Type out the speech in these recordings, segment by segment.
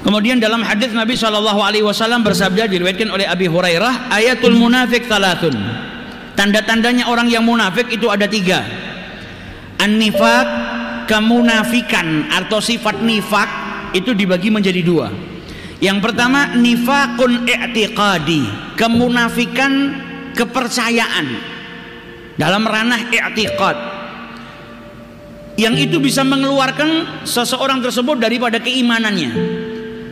Kemudian dalam hadis Nabi SAW bersabda, diriwayatkan oleh Abi Hurairah, ayatul munafik thalathun. Tanda-tandanya orang yang munafik itu ada 3. An-nifaq, kemunafikan atau sifat nifak itu dibagi menjadi 2. Yang pertama nifaqun i'tiqadi, kemunafikan kepercayaan dalam ranah i'tiqad, yang itu bisa mengeluarkan seseorang tersebut daripada keimanannya.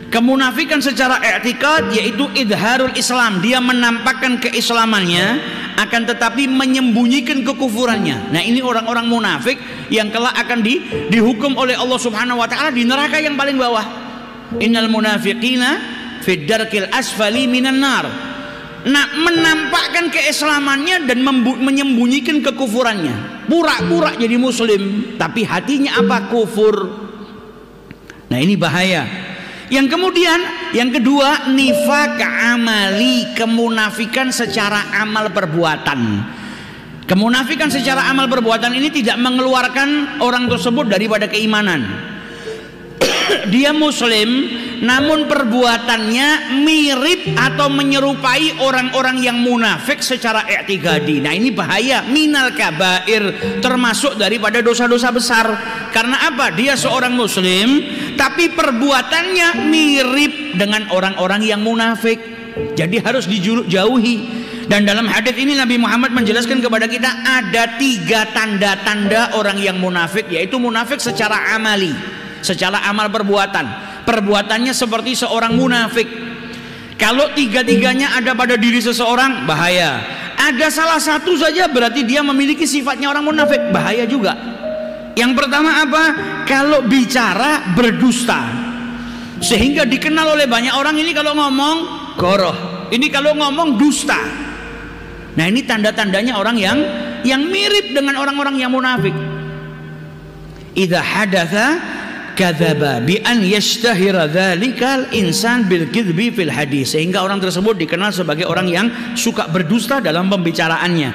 Kemunafikan secara i'tiqad yaitu idharul Islam, dia menampakkan keislamannya akan tetapi menyembunyikan kekufurannya. Nah, ini orang-orang munafik yang kelak akan dihukum oleh Allah Subhanahu wa taala di neraka yang paling bawah. Innal munafiqina fid darkil asfali minan nar. Nah, menampakkan keislamannya dan menyembunyikan kekufurannya. Pura-pura jadi muslim tapi hatinya apa? Kufur. Nah, ini bahaya. Yang kemudian yang kedua nifaq amali, kemunafikan secara amal perbuatan. Kemunafikan secara amal perbuatan ini tidak mengeluarkan orang tersebut daripada keimanan. Dia muslim namun perbuatannya mirip atau menyerupai orang-orang yang munafik secara i'tiqadi. Nah, ini bahaya, minal kabair, termasuk daripada dosa-dosa besar. Karena apa? Dia seorang muslim tapi perbuatannya mirip dengan orang-orang yang munafik. Jadi harus dijauhi. Dan dalam hadis ini Nabi Muhammad menjelaskan kepada kita ada 3 tanda-tanda orang yang munafik, yaitu munafik secara amali, secara amal perbuatan. Perbuatannya seperti seorang munafik. Kalau 3-tiganya ada pada diri seseorang, bahaya. Ada salah satu saja berarti dia memiliki sifatnya orang munafik, bahaya juga. Yang pertama apa? Kalau bicara berdusta, sehingga dikenal oleh banyak orang ini kalau ngomong goroh, ini kalau ngomong dusta. Nah, ini tanda-tandanya orang yang mirip dengan orang-orang yang munafik. Idza hadatsa kadzaba bi an yashtahira dzalikal insan bil kadzbi fil hadis, sehingga orang tersebut dikenal sebagai orang yang suka berdusta dalam pembicaraannya.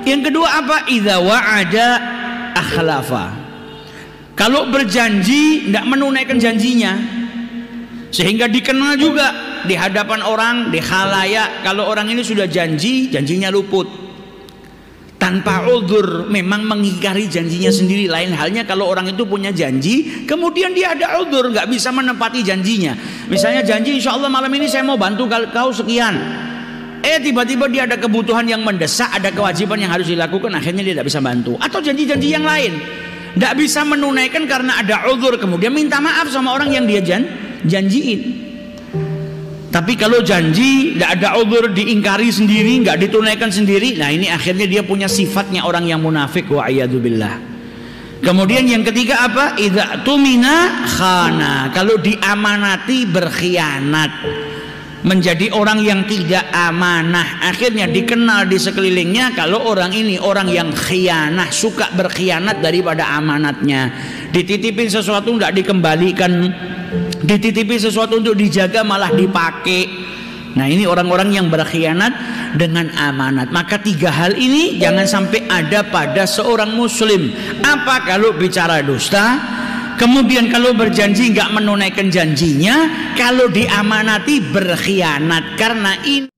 Yang kedua apa? Idza wa'ada akhlafa, kalau berjanji tidak menunaikan janjinya, sehingga dikenal juga di hadapan orang, di khalayak, kalau orang ini sudah janji, janjinya luput tanpa udzur, memang mengingkari janjinya sendiri. Lain halnya kalau orang itu punya janji kemudian dia ada udzur, nggak bisa menepati janjinya. Misalnya janji, insya Allah malam ini saya mau bantu kau sekian, tiba-tiba dia ada kebutuhan yang mendesak, ada kewajiban yang harus dilakukan, akhirnya dia tidak bisa bantu. Atau janji-janji yang lain tidak bisa menunaikan karena ada udzur, kemudian minta maaf sama orang yang dia janjiin. Tapi kalau janji tidak ada udzur, diingkari sendiri, nggak ditunaikan sendiri, nah ini akhirnya dia punya sifatnya orang yang munafik, wa a'yadzubillah. Kemudian yang ketiga apa? Idza tumina khana, kalau diamanati berkhianat, menjadi orang yang tidak amanah. Akhirnya dikenal di sekelilingnya kalau orang ini orang yang khianah, suka berkhianat daripada amanatnya. Dititipin sesuatu tidak dikembalikan, dititipi sesuatu untuk dijaga malah dipakai. Nah, ini orang-orang yang berkhianat dengan amanat. Maka 3 hal ini jangan sampai ada pada seorang muslim. Apa? Kalau bicara dusta, kemudian kalau berjanji nggak menunaikan janjinya, kalau diamanati berkhianat. Karena ini